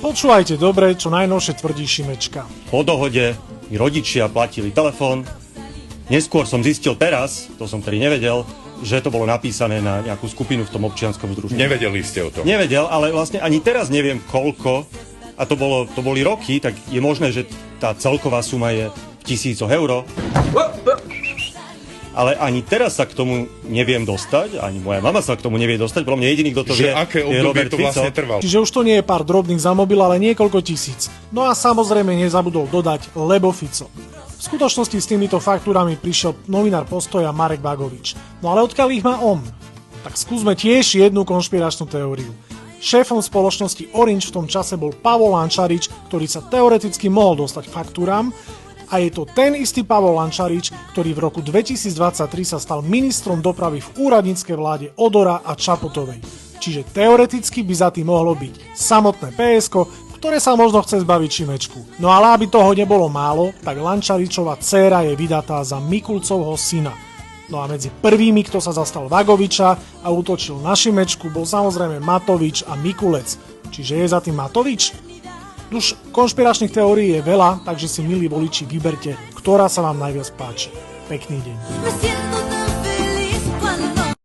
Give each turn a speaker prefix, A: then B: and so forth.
A: Počúvajte dobre, čo najnovšie tvrdí Šimečka.
B: Po dohode mi rodičia platili telefón. Neskôr som zistil teraz, to som tedy nevedel, že to bolo napísané na nejakú skupinu v tom občianskom združení.
C: Nevedeli ste o tom?
B: Nevedel, ale vlastne ani teraz neviem koľko, a to boli roky, tak je možné, že tá celková suma je v tisícoch eur. Ale ani teraz sa k tomu neviem dostať, ani moja mama sa k tomu nevie dostať, bolo mne jediný, kto to vie,
C: aké
B: je
C: obdobie
B: Robert
C: to vlastne
B: Fico.
C: trvalo?
A: Čiže už to nie je pár drobných za mobil, ale niekoľko tisíc. No a samozrejme nezabudol dodať, lebo Fico. V skutočnosti s týmito faktúrami prišiel novinár Postoja Marek Vagovič. No ale odkiaľ ich má on? Tak skúsme tiež jednu konšpiračnú teóriu. Šéfom spoločnosti Orange v tom čase bol Pavol Lančarič, ktorý sa teoreticky mohol dostať k faktúram, a je to ten istý Pavol Lančarič, ktorý v roku 2023 sa stal ministrom dopravy v úradníckej vláde Odora a Čaputovej. Čiže teoreticky by za tým mohlo byť samotné PSK, ktoré sa možno chce zbaviť Šimečku. No ale aby toho nebolo málo, tak Lančaričova dcéra je vydatá za Mikulcovho syna. No a medzi prvými, kto sa zastal Vagoviča a útočil na Šimečku, bol samozrejme Matovič a Mikulec. Čiže je za tým Matovič? Už konšpiračných teórií je veľa, takže si milí voliči vyberte, ktorá sa vám najviac páči. Pekný deň.